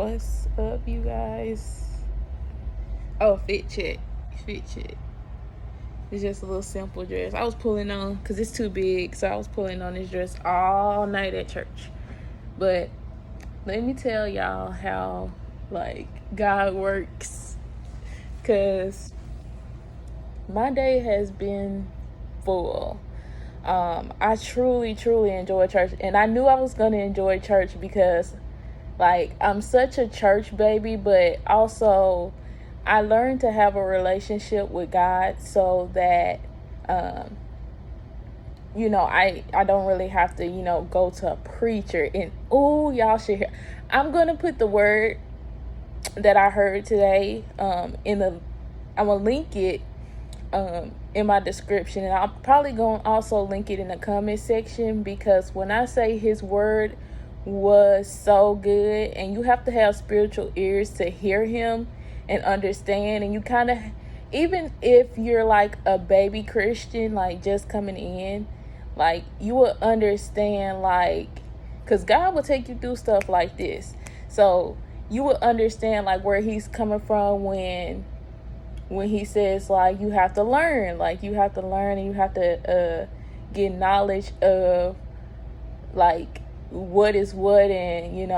What's up, you guys? Oh, fit check. Fit check. It's just a little simple dress. I was pulling on, because it's too big, so I was pulling on this dress all night at church. But let me tell y'all how, God works. Because my day has been full. I truly, truly enjoy church. And I knew I was going to enjoy church because, I'm such a church baby, but also I learned to have a relationship with God so that, I don't really have to, go to a preacher. And, y'all should hear. I'm going to put the word that I heard today I'm going to link it in my description. And I'm probably going to also link it in the comment section, because when I say his word was so good, and you have to have spiritual ears to hear him and understand, and you kind of, even if you're like a baby Christian, just coming in, you will understand, because God will take you through stuff like this, so you will understand where he's coming from when he says you have to learn, and you have to get knowledge of what is what, and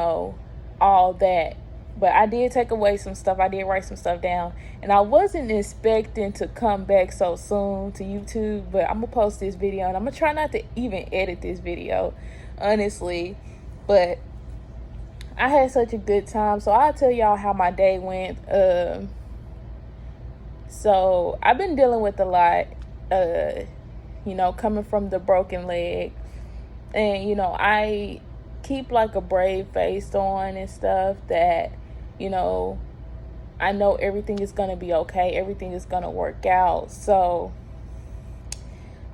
all that. But I did take away some stuff. I did write some stuff down, and I wasn't expecting to come back so soon to YouTube, but I'm gonna post this video, and I'm gonna try not to even edit this video, honestly. But I had such a good time, so I'll tell y'all how my day went. So I've been dealing with a lot, coming from the broken leg. And, I keep a brave face on and stuff, that, I know everything is going to be okay. Everything is going to work out. So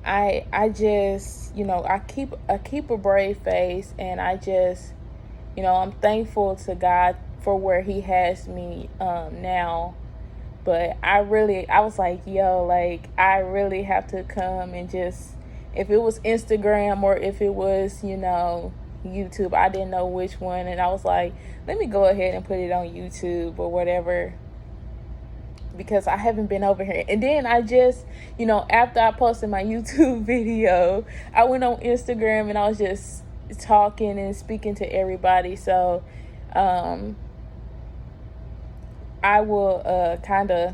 I just, I keep a brave face, and I just, I'm thankful to God for where he has me now. But I was like, I really have to come and just, if it was Instagram or if it was, YouTube, I didn't know which one. And I was like, let me go ahead and put it on YouTube or whatever, because I haven't been over here. And then I just, after I posted my YouTube video, I went on Instagram and I was just talking and speaking to everybody. So, I will kind of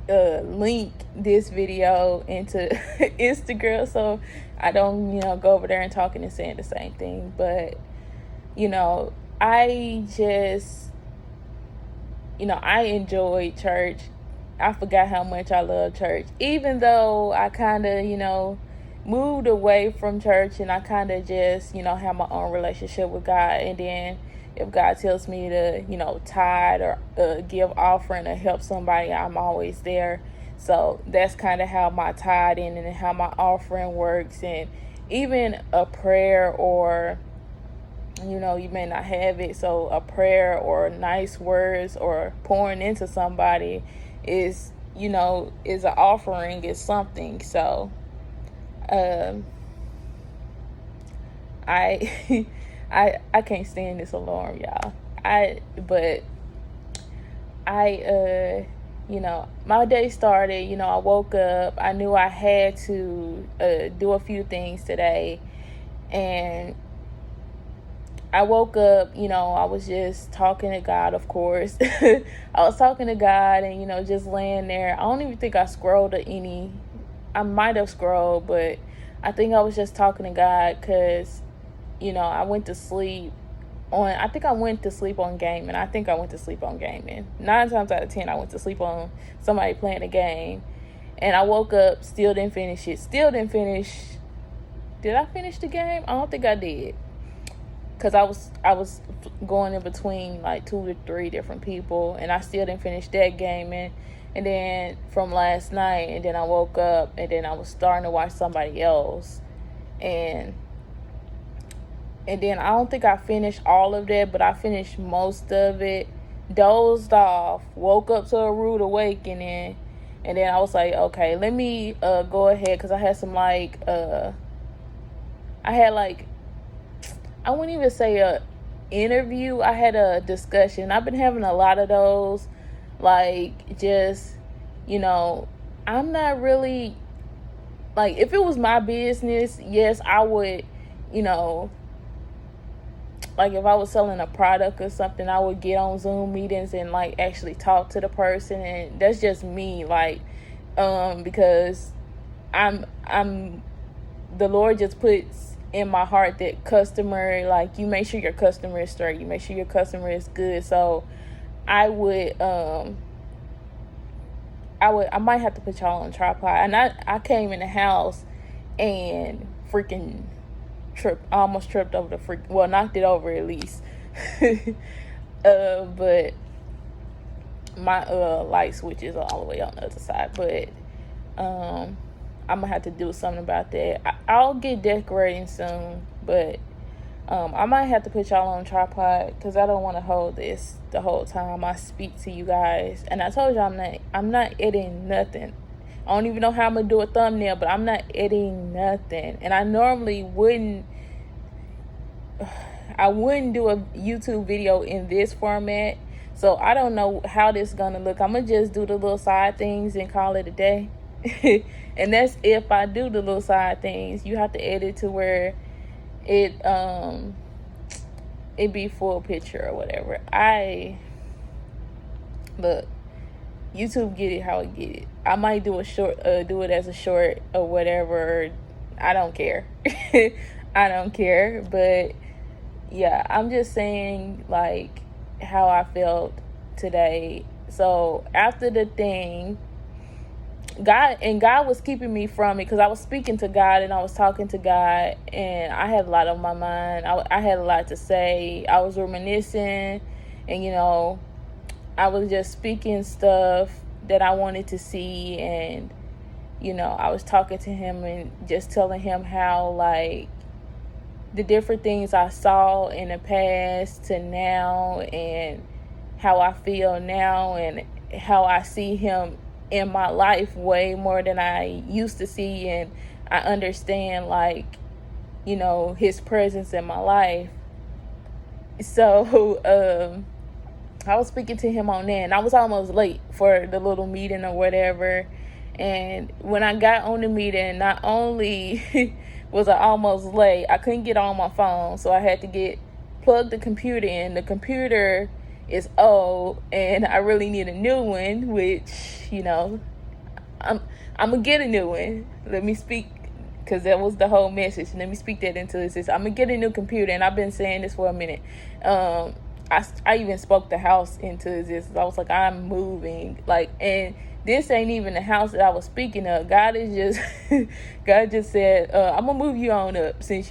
link this video into Instagram, so I don't go over there and talking and saying the same thing. But I just I enjoyed church. I forgot how much I love church, even though I kind of moved away from church, and I kind of just have my own relationship with God. And then if God tells me to, tithe or give offering or help somebody, I'm always there. So that's kind of how my tithe and how my offering works. And even a prayer, or, you may not have it. So a prayer or nice words or pouring into somebody is an offering, is something. So I can't stand this alarm, y'all. My day started, I woke up. I knew I had to do a few things today. And I woke up, I was just talking to God, of course. I was talking to God and, just laying there. I don't even think I scrolled I might have scrolled, but I think I was just talking to God, because I went to sleep on, I think I went to sleep on gaming. 9 times out of 10, I went to sleep on somebody playing a game. And I woke up, still didn't finish it. Did I finish the game? I don't think I did. Because I was going in between 2 to 3 different people, and I still didn't finish that gaming. And then from last night, and then I woke up, and then I was starting to watch somebody else. And then I don't think I finished all of that, but I finished most of it. Dozed off, woke up to a rude awakening, and then I was like, okay, let me go ahead, because I had some I wouldn't even say interview. I had a discussion. I've been having a lot of those, like, just, you know, I'm not really, like, if it was my business, yes, I would, you know, like, if I was selling a product or something, I would get on Zoom meetings and, like, actually talk to the person. And that's just me, like, because I'm the Lord just puts in my heart that customer, like, you make sure your customer is straight, you make sure your customer is good. So I might have to put y'all on tripod. And I came in the house and freaking almost tripped over knocked it over at least. But my light switches are all the way on the other side. But I'm gonna have to do something about that. I'll get decorating soon, but I might have to put y'all on tripod because I don't want to hold this the whole time I speak to you guys. And I told you I'm not editing nothing. I don't even know how I'm gonna do a thumbnail, but I'm not editing nothing. And I normally wouldn't do a YouTube video in this format. So I don't know how this is gonna look. I'm gonna just do the little side things and call it a day. And that's if I do the little side things. You have to edit to where it be full picture or whatever. Look, YouTube get it how it get it. I might do a short, do it as a short or whatever. I don't care. I don't care. But yeah, I'm just saying, like, how I felt today. So after the thing, God was keeping me from it because I was speaking to God and I was talking to God, and I had a lot on my mind. I had a lot to say. I was reminiscing, and, you know, I was just speaking stuff that I wanted to see. And, you know, I was talking to him and just telling him how, like, the different things I saw in the past to now, and how I feel now, and how I see him in my life way more than I used to see. And I understand, like, you know, his presence in my life. So I was speaking to him on that, and I was almost late for the little meeting or whatever. And when I got on the meeting, not only was I almost late, I couldn't get on my phone, so I had to plug the computer in. The computer is old, and I really need a new one, which, you know, I'm gonna get a new one. Let me speak, because that was the whole message. Let me speak that into existence. I'm gonna get a new computer, and I've been saying this for a minute. I even spoke the house into existence. I was like, I'm moving, like, and this ain't even the house that I was speaking of. God just said, I'm gonna move you on up since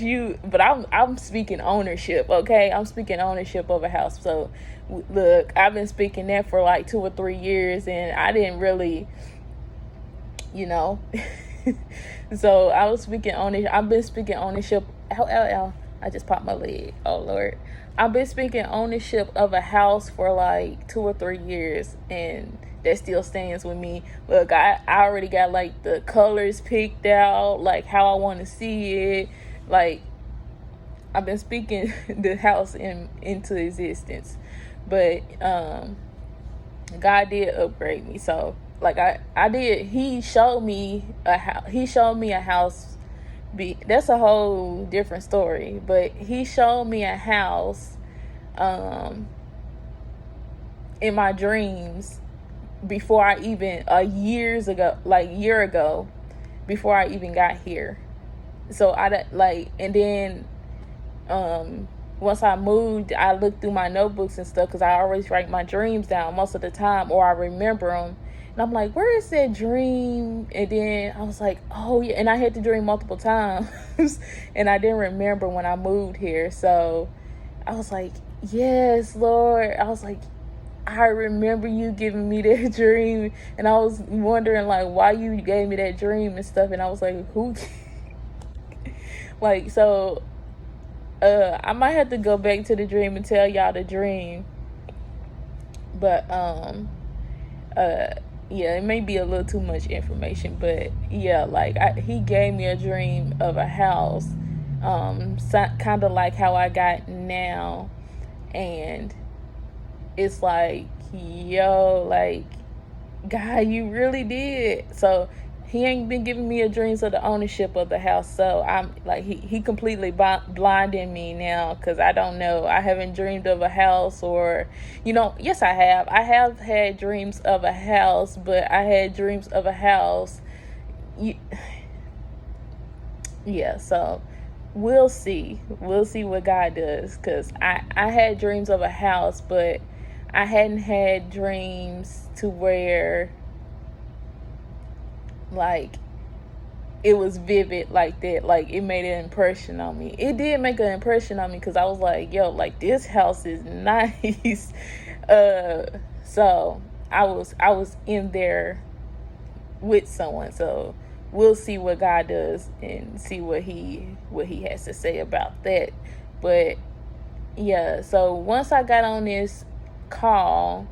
you, but I'm speaking ownership, okay? I'm speaking ownership of a house. So look, I've been speaking that for like 2 or 3 years, and I didn't really, you know. So I was speaking ownership. I've been speaking ownership. I just popped my leg. Oh Lord. I've been speaking ownership of a house for like 2 or 3 years, and that still stands with me. Look, I already got like the colors picked out, like how I want to see it. Like, I've been speaking the house into existence. But God did upgrade me. So, like, I did. He showed me a house. That's a whole different story. But he showed me a house in my dreams before I even a year ago, before I even got here. So and then once I moved, I looked through my notebooks and stuff, because I always write my dreams down most of the time, or I remember them. And I'm like, where is that dream? And then I was like, oh yeah. And I had to dream multiple times. And I didn't remember when I moved here. So I was like, yes, Lord. I was like, I remember you giving me that dream. And I was wondering, like, why you gave me that dream and stuff. And I was like, who? Like, so I might have to go back to the dream and tell y'all the dream. But yeah, it may be a little too much information, but yeah, like, he gave me a dream of a house kind of like how I got now. And it's like, yo, like, God, you really did. So he ain't been giving me a dreams of the ownership of the house. So I'm like, he completely blinding me now, because I don't know. I haven't dreamed of a house, or, yes, I have. I have had dreams of a house, but I had dreams of a house. Yeah, so we'll see. We'll see what God does, because I had dreams of a house, but I hadn't had dreams to where, like, it was vivid like that. Like, it made an impression on me. It did make an impression on me, because I was like, yo, like, this house is nice. So I was in there with someone. So we'll see what God does, and see what he has to say about that. But yeah, so once I got on this call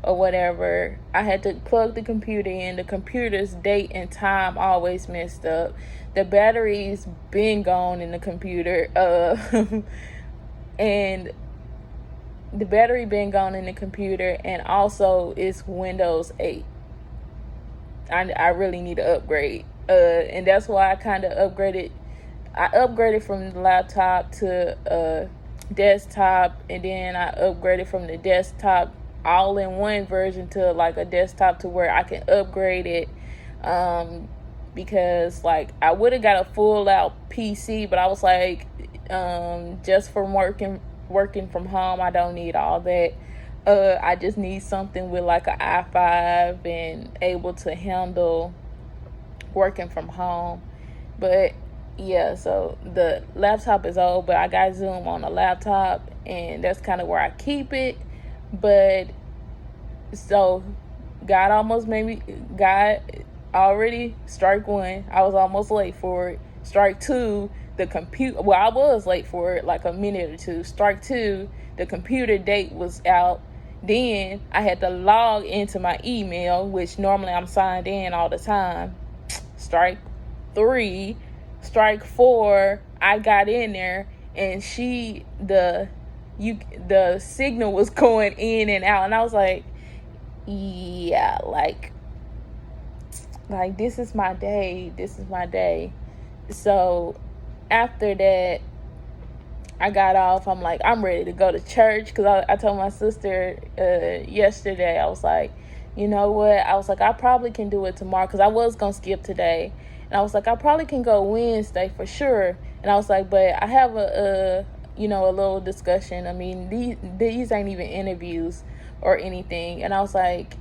or whatever, I had to plug the computer in. The computer's date and time always messed up. The battery's been gone in the computer, and the battery been gone in the computer, and also it's Windows 8. I really need to upgrade, and that's why I kind of upgraded. I upgraded from the laptop to desktop, and then I upgraded from the desktop all-in-one version to like a desktop, to where I can upgrade it, because like I would have got a full-out PC, but I was like, just from working from home, I don't need all that. I just need something with like an i5 and able to handle working from home. But yeah, so the laptop is old, but I got Zoom on the laptop, and that's kind of where I keep it. But so God already, strike one, I was almost late for it. Strike two, I was late for it like a minute or two. Strike two, the computer date was out. Then I had to log into my email, which normally I'm signed in all the time. Strike three. Strike four, I got in there, and the signal was going in and out, and I was like, yeah, like this is my day. So after that, I got off. I'm like, I'm ready to go to church, because I told my sister yesterday, I was like, you know what? I was like, I probably can do it tomorrow, because I was going to skip today. And I was like, I probably can go Wednesday for sure. And I was like, but I have a little discussion. I mean, these ain't even interviews or anything. And I was like,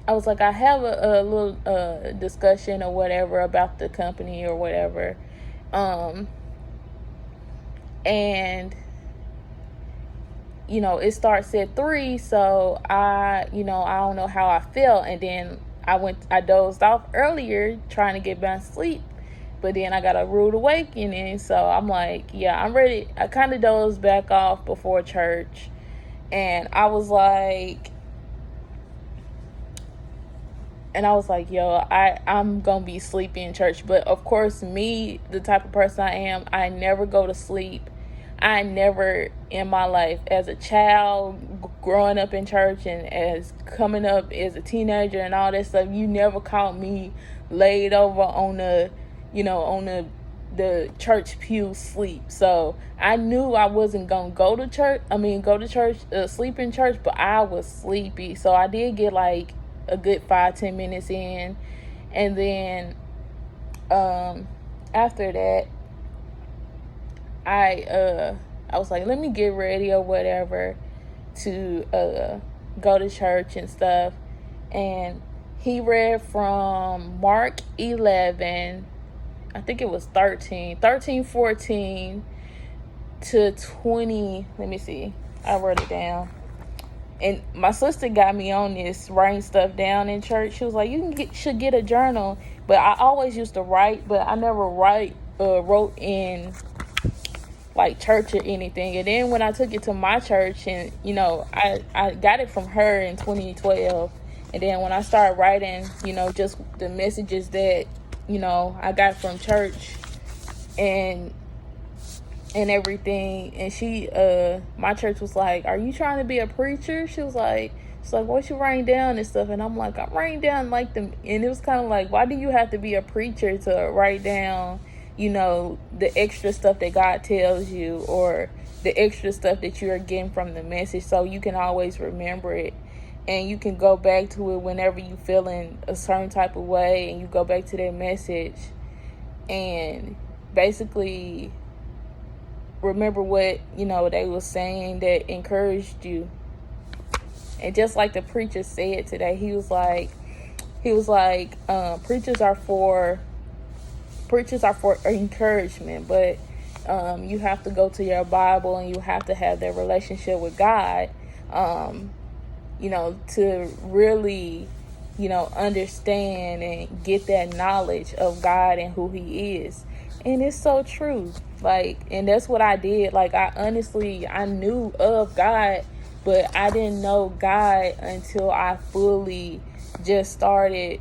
I have a little discussion or whatever about the company or whatever. And it starts at 3, so I don't know how I felt. And then I dozed off earlier trying to get back to sleep, but then I got a rude awakening. So I'm like, yeah, I'm ready. I kind of dozed back off before church, and I was like, yo, I'm gonna be sleepy in church. But of course, me, the type of person I am, I never go to sleep. I never in my life, as a child, growing up in church, and as coming up as a teenager and all that stuff, you never caught me laid over on the church pew sleep. So I knew I wasn't gonna go to church, sleep in church, but I was sleepy. So I did get like a good 5-10 minutes in, and then after that, I was like, let me get ready or whatever to go to church and stuff. And he read from Mark 11, I think it was 13, 14 to 20. Let me see, I wrote it down. And my sister got me on this writing stuff down in church. She was like, should get a journal. But I always used to write, but I never wrote in like church or anything. And then when I took it to my church, and I got it from her in 2012. And then when I started writing, just the messages that I got from church, and and everything. And she, my church was like, "Are you trying to be a preacher?" She's like, "What you writing down and stuff?" And I'm like, "I'm writing down like them." And it was kind of like, why do you have to be a preacher to write down, the extra stuff that God tells you, or the extra stuff that you are getting from the message, so you can always remember it, and you can go back to it whenever you feeling a certain type of way, and you go back to that message and basically remember what they were saying that encouraged you. And just like the preacher said today, he was like preachers are for encouragement, but you have to go to your Bible, and you have to have that relationship with God, to really understand and get that knowledge of God and who He is. And it's so true. And that's what I did. I knew of God, but I didn't know God until I fully just started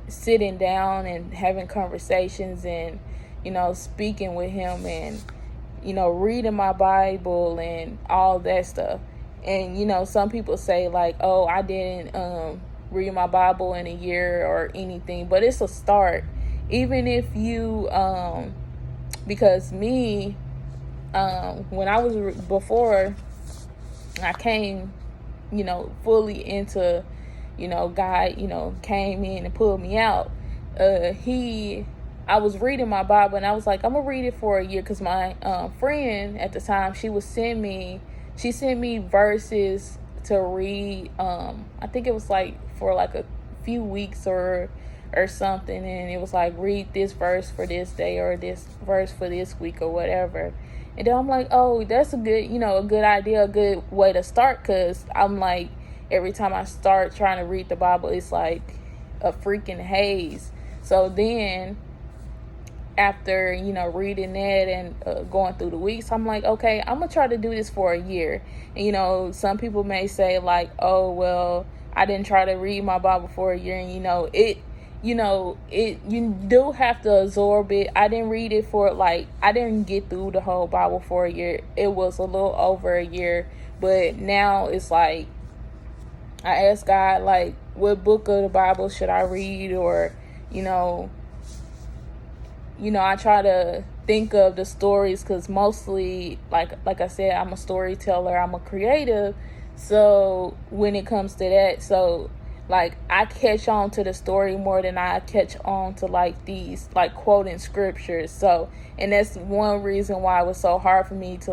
sitting down and having conversations, and speaking with Him, and reading my Bible and all that stuff. And some people say oh, I didn't read my Bible in a year or anything, but it's a start. Even if you because me, when I was before I came fully into God came in and pulled me out, I was reading my Bible, and I was like, I'm gonna read it for a year, because my friend at the time, she sent me verses to read. I think it was for a few weeks or something, and it was read this verse for this day, or this verse for this week, or whatever. And then I'm like, oh, that's a good idea, a good way to start, because I'm every time I start trying to read the Bible, it's like a freaking haze. So then after reading that and going through the weeks, I'm like, okay, I'm gonna try to do this for a year. And some people may say oh, well, I didn't try to read my Bible for a year, and you do have to absorb it. I didn't read it for I didn't get through the whole Bible for a year. It was a little over a year, but now it's I ask God what book of the Bible should I read, or I try to think of the stories, because mostly like I said, I'm a storyteller, I'm a creative. So when it comes to that, so I catch on to the story more than I catch on to these quoting scriptures. So, and that's one reason why it was so hard for me to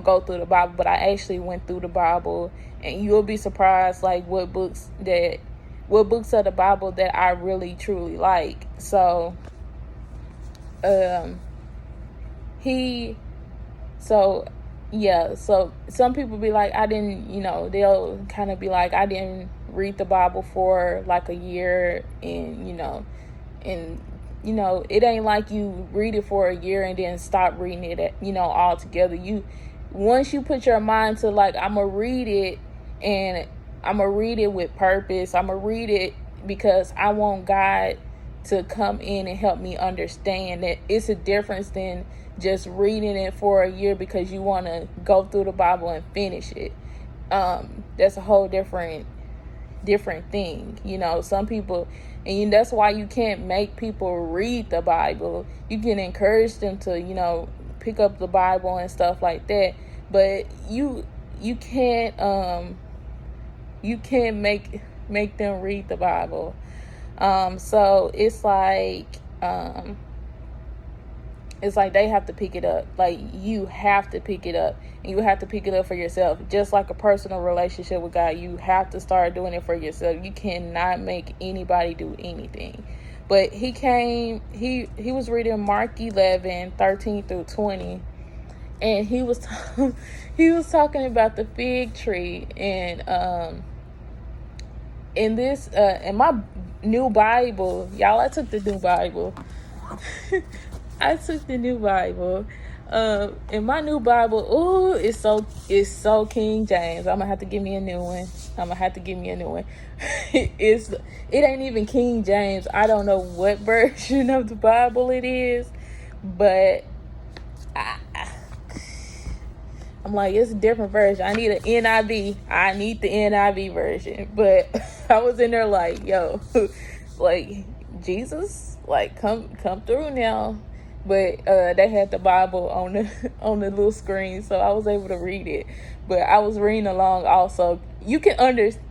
go through the Bible. But I actually went through the Bible, and you'll be surprised what books of the Bible that I really truly like. So so some people be I didn't, they'll kind of be I didn't read the Bible for a year, and it ain't you read it for a year and then stop reading it altogether. Once you put your mind to I'm gonna read it, and I'm gonna read it with purpose, I'm gonna read it because I want God to come in and help me understand that it's a difference than just reading it for a year because you want to go through the Bible and finish it. That's a whole different thing. Some people, and that's why you can't make people read the Bible. You can encourage them to pick up the Bible and stuff like that, but you can't make them read the Bible. So it's they have to pick it up. You have to pick it up, and you have to pick it up for yourself. Just like a personal relationship with God, you have to start doing it for yourself. You cannot make anybody do anything. But he was reading Mark 11:13-20, and he was talking about the fig tree, and in my new Bible, y'all, I took the new Bible. In my new Bible, it's so King James. I'm gonna have to give me a new one. It ain't even King James. I don't know what version of the Bible it is, But I'm like, it's a different version. I need an NIV. I need the NIV version. But I was in there like, yo, like, Jesus, like, come through now. But they had the Bible on the little screen, so I was able to read it. But I was reading along also. You can understand.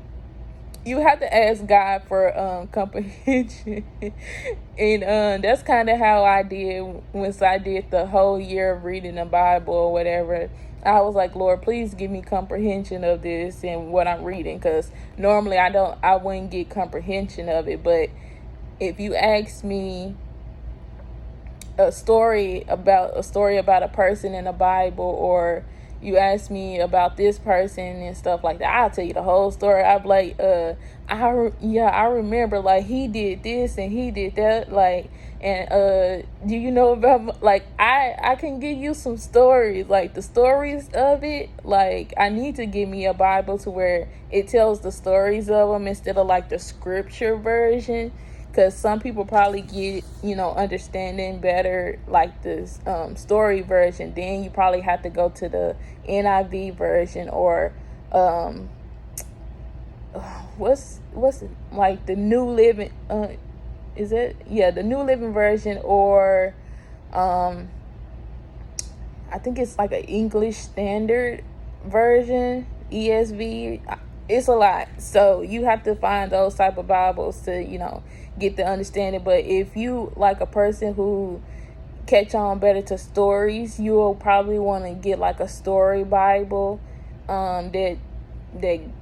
You have to ask God for comprehension, and that's kind of how I did once I did the whole year of reading the Bible or whatever. I was like, Lord, please give me comprehension of this and what I'm reading, because normally I wouldn't get comprehension of it. But if you ask me a story about a person in the Bible, or you ask me about this person and stuff like that, I'll tell you the whole story. I'm like, I remember, like, he did this and he did that, like, and do you know about, like, I can give you some stories, like the stories of it. Like, I need to give me a Bible to where it tells the stories of them instead of like the scripture version. Because some people probably get, understanding better like this story version. Then you probably have to go to the NIV version, or what's it, like the New Living, is it? Yeah, the New Living version, or I think it's like an English Standard Version, ESV. It's a lot. So you have to find those type of Bibles to, get the understanding. But if you like a person who catch on better to stories, you'll probably want to get like a story Bible that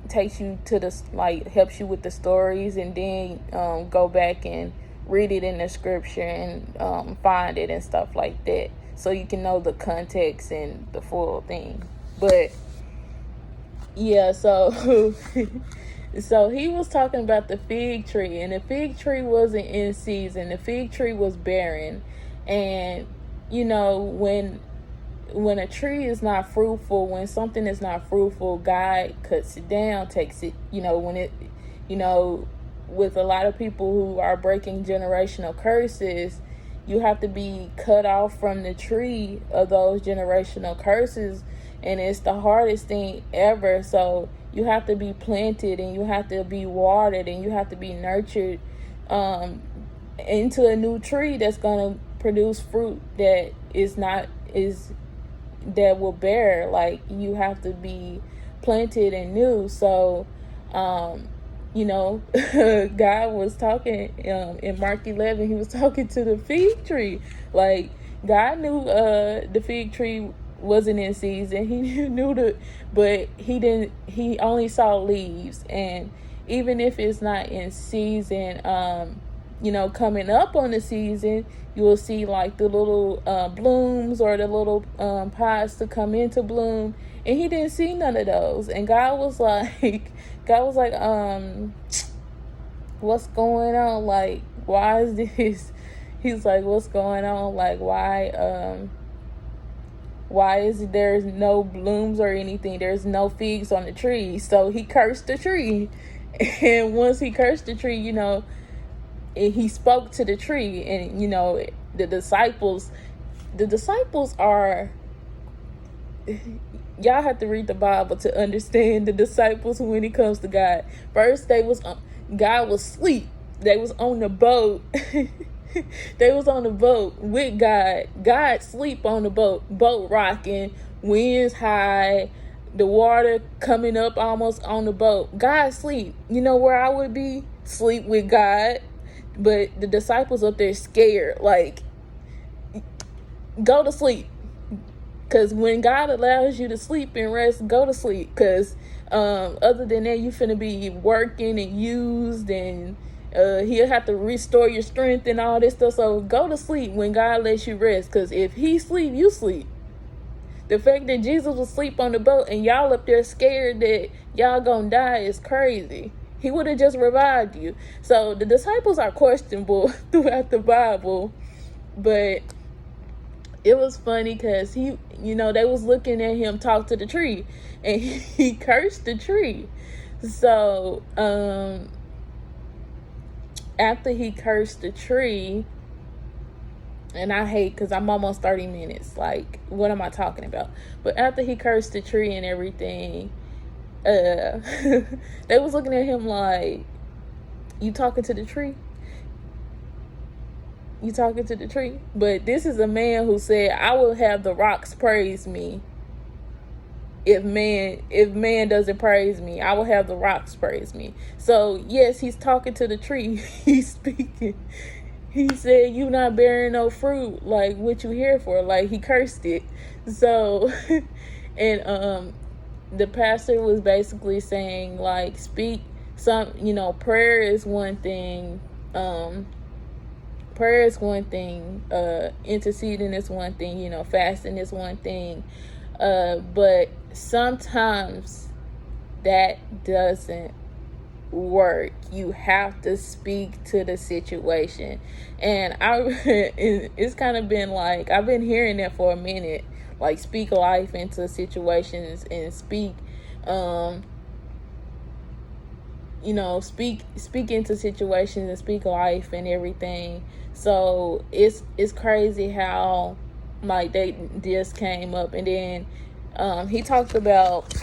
takes you to the, like, helps you with the stories, and then go back and read it in the scripture and find it and stuff like that, so you can know the context and the full thing. But yeah, so so he was talking about the fig tree, and the fig tree wasn't in season. The fig tree was barren. And when a tree is not fruitful, when something is not fruitful, God cuts it down, takes it, when it, with a lot of people who are breaking generational curses, you have to be cut off from the tree of those generational curses. And it's the hardest thing ever. So you have to be planted, and you have to be watered, and you have to be nurtured into a new tree that's going to produce fruit that that will bear. Like, you have to be planted and new. So God was talking in Mark 11. He was talking to the fig tree. Like, God knew the fig tree wasn't in season. He knew but he only saw leaves. And even if it's not in season, coming up on the season, you will see like the little blooms, or the little pods to come into bloom. And he didn't see none of those. And God was like, what's going on? Like, why is this? He's like, what's going on? Like, why is there's no blooms or anything? There's no figs on the tree. So he cursed the tree. And once he cursed the tree, he spoke to the tree. And, the disciples are, y'all have to read the Bible to understand the disciples when it comes to God. First, God was asleep. They was on the boat. They was on the boat with God. God sleep on the boat rocking, winds high, the water coming up almost on the boat. God sleep. You know where I would be? Sleep with God. But the disciples up there scared. Like, go to sleep. Because when God allows you to sleep and rest, go to sleep. Because other than that, you finna be working and used, and he'll have to restore your strength and all this stuff. So go to sleep when God lets you rest. Because if he sleep, you sleep. The fact that Jesus was asleep on the boat and y'all up there scared that y'all gonna die is crazy. He would have just revived you. So the disciples are questionable throughout the Bible. But it was funny because they was looking at him talk to the tree, and he cursed the tree. So after he cursed the tree, And I hate, because I'm almost 30 minutes. Like, what am I talking about? But after he cursed the tree and everything, they was looking at him like, you talking to the tree? You talking to the tree? But this is a man who said, I will have the rocks praise me. If man doesn't praise me, I will have the rocks praise me. So yes, he's talking to the tree. He's speaking. He said, you not bearing no fruit. Like, what you here for? Like, he cursed it. So, and the pastor was basically saying, like, speak some, prayer is one thing. Prayer is one thing. Interceding is one thing. Fasting is one thing. But sometimes that doesn't work. You have to speak to the situation. And it's kind of been like, I've been hearing that for a minute, like, speak life into situations and speak speak into situations and speak life and everything. So it's crazy how, like, they just came up. And then he talked about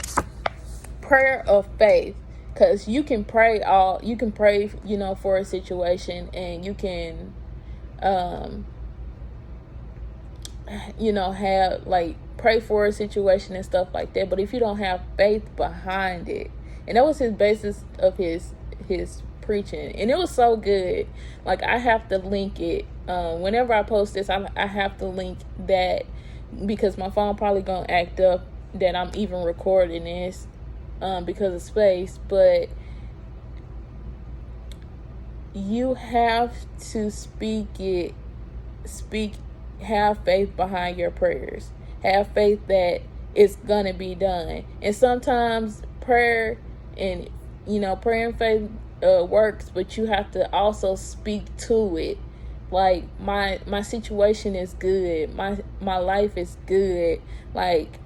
prayer of faith. Because you can pray for a situation, and you can, have, like, pray for a situation and stuff like that. But if you don't have faith behind it, and that was his basis of his preaching, and it was so good. Like, I have to link it. Whenever I post this, I have to link that, because my phone probably gonna act up that I'm even recording this. Because of space, but you have to have faith behind your prayers. Have faith that it's gonna be done. And sometimes prayer and faith works, but you have to also speak to it. Like, my situation is good. My life is good. Like,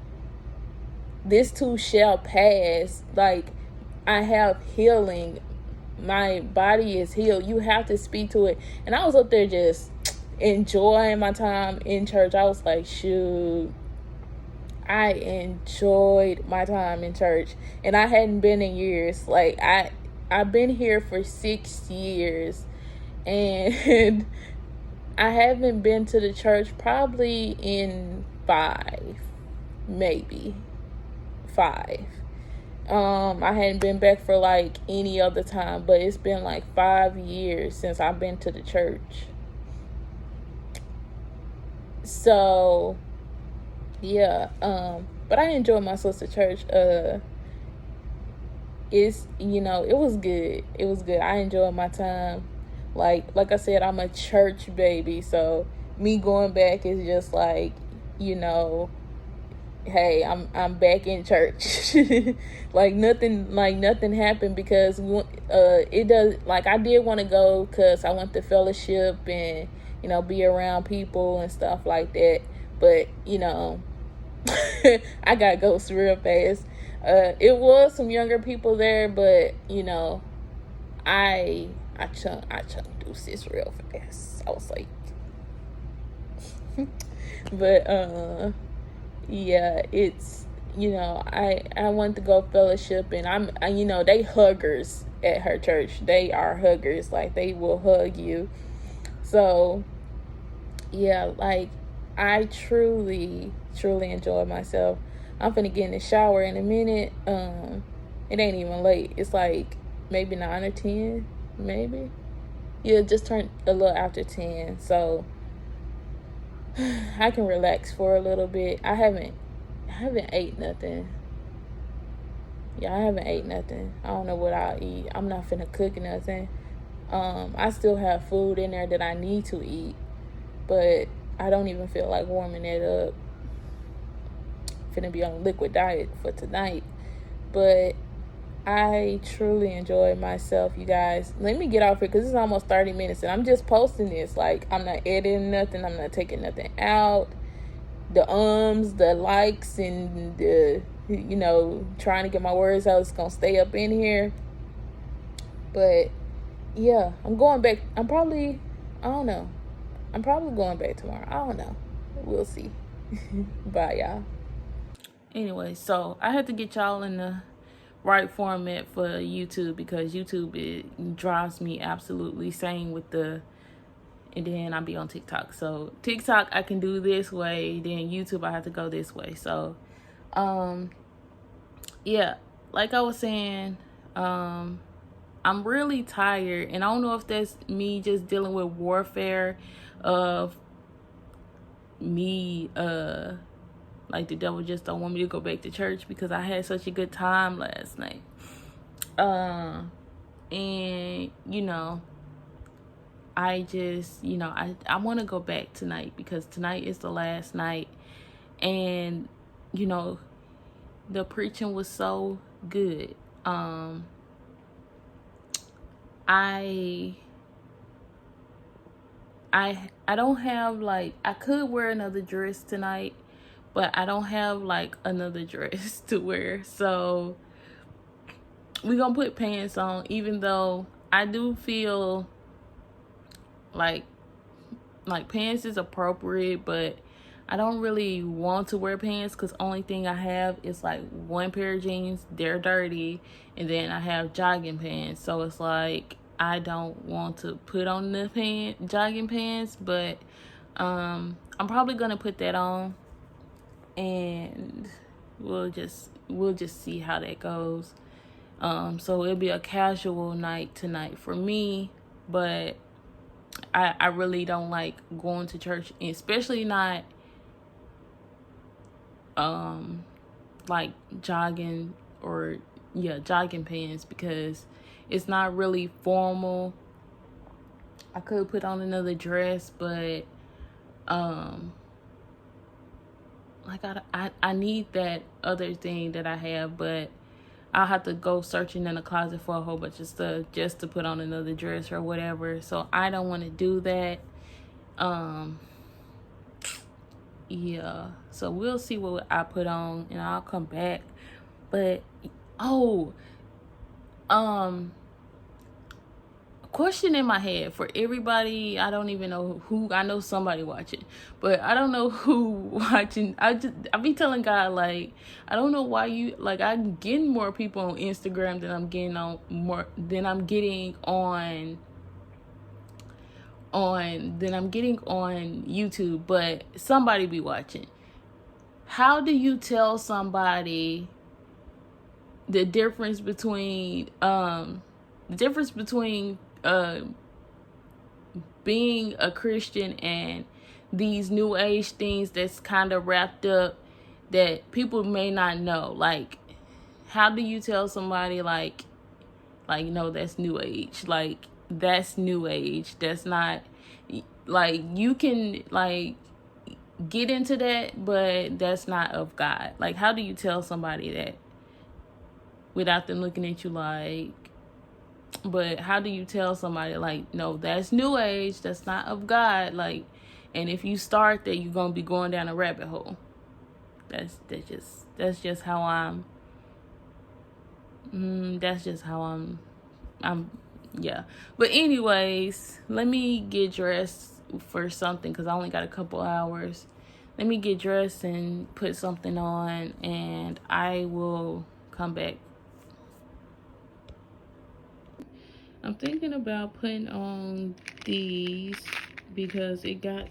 this too shall pass. Like, I have healing. My body is healed. You have to speak to it. And I was up there just enjoying my time in church. I was like, shoot, I enjoyed my time in church. And I hadn't been in years. Like, I've been here for 6 years. And I haven't been to the church probably in 5, maybe 5. I hadn't been back for like any other time, but it's been like 5 years since I've been to the church. So yeah, but I enjoyed my sister church. It's it was good. It was good. I enjoyed my time. Like I said, I'm a church baby, so me going back is just like, hey, I'm back in church. like nothing happened, because it does, like, I did want to go because I went to fellowship and be around people and stuff like that, but I got ghosts real fast. It was some younger people there, but I chunked deuces real fast. I was like but yeah, it's, I want to go fellowship, and they huggers at her church. They are huggers. Like, they will hug you. So yeah, like, I truly enjoy myself. I'm finna get in the shower in a minute. It ain't even late. It's like maybe 9 or 10, maybe. Yeah, just turned a little after 10. So I can relax for a little bit. I haven't ate nothing. Yeah, I haven't ate nothing. I don't know what I'll eat. I'm not finna cook nothing. I still have food in there that I need to eat, but I don't even feel like warming it up. Finna be on a liquid diet for tonight. But I truly enjoyed myself, you guys. Let me get off here, because it's almost 30 minutes and I'm just posting this. Like, I'm not editing nothing. I'm not taking nothing out. The likes, and the, trying to get my words out, it's going to stay up in here. But yeah, I'm going back. I'm probably, I don't know. I'm probably going back tomorrow. I don't know. We'll see. Bye, y'all. Anyway, so I had to get y'all in the right format for YouTube because YouTube, it drives me absolutely sane with the, and then I'll be on TikTok. So TikTok I can do this way, then YouTube I have to go this way. So yeah, like I was saying, I'm really tired, and I don't know if that's me just dealing with warfare of me like the devil just don't want me to go back to church because I had such a good time last night. And you know, I just, you know, I want to go back tonight because tonight is the last night. And you know, the preaching was so good. I don't have, like, I could wear another dress tonight, but I don't have like another dress to wear. So we're gonna put pants on, even though I do feel like pants is appropriate, but I don't really want to wear pants because only thing I have is like one pair of jeans, they're dirty, and then I have jogging pants. So it's like I don't want to put on the jogging pants, but I'm probably gonna put that on, and we'll just see how that goes. So it'll be a casual night tonight for me, but I really don't like going to church, especially not like jogging or jogging pants, because it's not really formal. I could put on another dress, but like I need that other thing that I have, but I'll have to go searching in the closet for a whole bunch of stuff just to put on another dress or whatever. So I don't want to do that. Yeah. So we'll see what I put on, and I'll come back. But question in my head for everybody. I don't even know who. I know somebody watching, but I don't know who watching. I be telling God, like, I don't know why you, like, I'm getting more people on Instagram than I'm getting on YouTube, but somebody be watching. How do you tell somebody the difference between being a Christian and these new age things that's kind of wrapped up that people may not know? Like, how do you tell somebody like no, that's new age, like that's new age, that's not, like, you can like get into that, but that's not of God? Like, how do you tell somebody that without them looking at you like, but how do you tell somebody like, no, that's new age, that's not of God, like, and if you start that, you're gonna be going down a rabbit hole. That's just how I'm yeah. But anyways, let me get dressed for something because I only got a couple hours. Let me get dressed and put something on, and I will come back. I'm thinking about putting on these because it got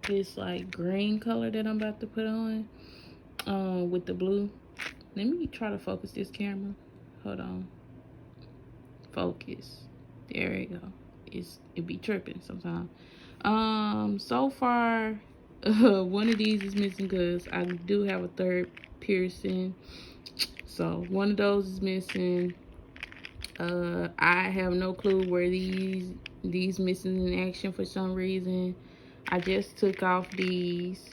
this like green color that I'm about to put on with the blue. Let me try to focus this camera. Hold on. Focus. There we go. It be tripping sometimes. So far, one of these is missing because I do have a third piercing. So one of those is missing. I have no clue where these missing in action for some reason. I just took off these.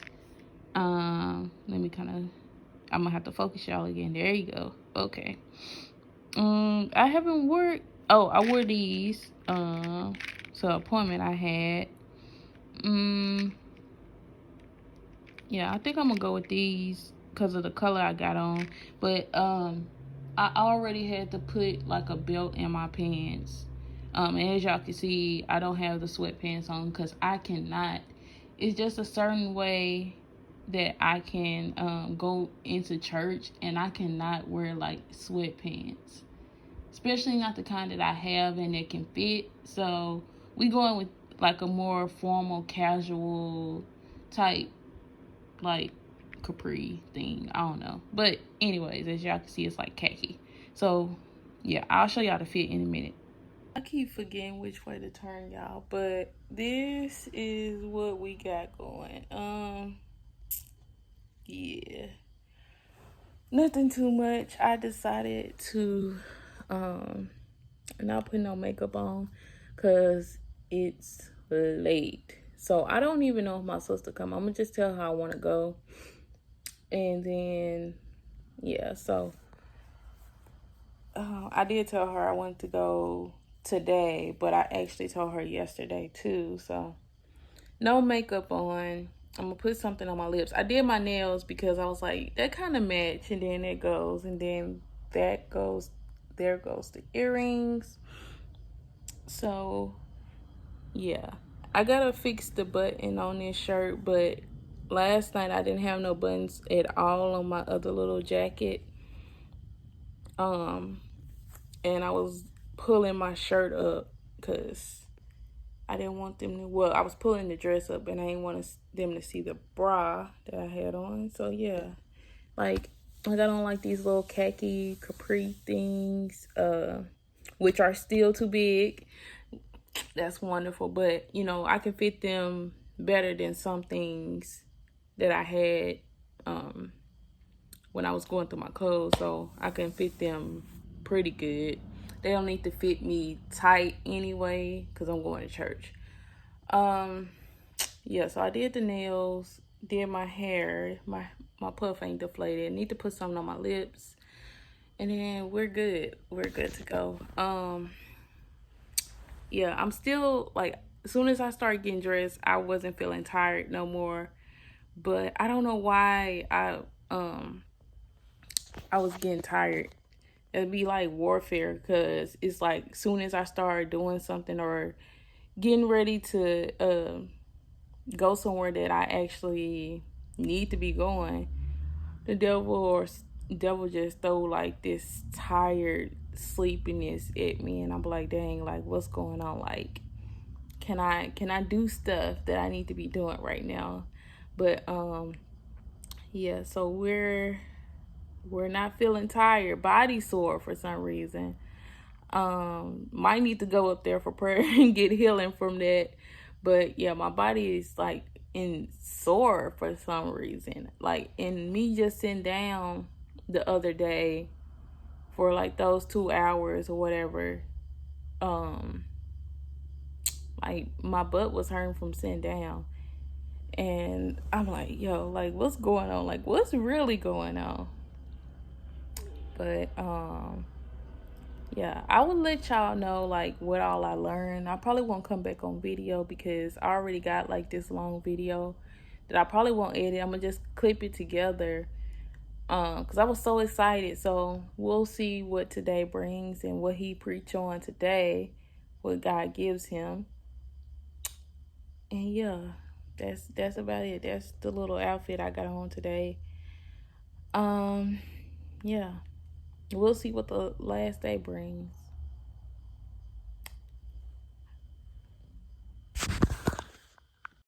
Let me I'm gonna have to focus y'all again. There you go. Okay. I haven't worked. Oh, I wore these to an appointment I had. Yeah, I think I'm gonna go with these because of the color I got on. But I already had to put like a belt in my pants And as y'all can see, I don't have the sweatpants on because I cannot. It's just a certain way that I can go into church, and I cannot wear like sweatpants, especially not the kind that I have and that can fit. So we going with like a more formal, casual type, like capri thing. I don't know, but anyways, as y'all can see, it's like khaki. So yeah, I'll show y'all the fit in a minute. I keep forgetting which way to turn, y'all, but this is what we got going. Yeah, nothing too much. I decided to not put no makeup on because it's late. So I don't even know if my sister come. I'm gonna just tell her I want to go, and then yeah. So I did tell her I wanted to go today, but I actually told her yesterday too. So no makeup on. I'm gonna put something on my lips. I did my nails because I was like, that kind of match, and then it goes, and then that goes, there goes the earrings. So yeah, I gotta fix the button on this shirt, but last night I didn't have no buttons at all on my other little jacket. And I was pulling my shirt up because I didn't want them to, well, I was pulling the dress up and I didn't want them to see the bra that I had on. So yeah, like I don't like these little khaki capri things, which are still too big. That's wonderful, but you know, I can fit them better than some things that I had when I was going through my clothes. So I can fit them pretty good. They don't need to fit me tight anyway because I'm going to church. Yeah, so I did the nails, did my hair. My puff ain't deflated. Need to put something on my lips, and then we're good. We're good to go. Yeah, I'm still like, as soon as I started getting dressed, I wasn't feeling tired no more. But I don't know why I was getting tired. It'd be like warfare because it's like as soon as I start doing something or getting ready to go somewhere that I actually need to be going, the devil just throw like this tired sleepiness at me, and I'm like, dang, like what's going on? Like, can I do stuff that I need to be doing right now? But yeah, so we're not feeling tired, body sore for some reason. Might need to go up there for prayer and get healing from that. But yeah, my body is like in sore for some reason. Like, and me just sitting down the other day for like those 2 hours or whatever, like my butt was hurting from sitting down. And I'm like, yo, like what's going on? Like what's really going on? But yeah, I will let y'all know like what all I learned. I probably won't come back on video because I already got like this long video that I probably won't edit. I'm gonna just clip it together because I was so excited. So we'll see what today brings and what he preach on today, what God gives him. And yeah, that's about it. That's the little outfit I got on today. Yeah, we'll see what the last day brings.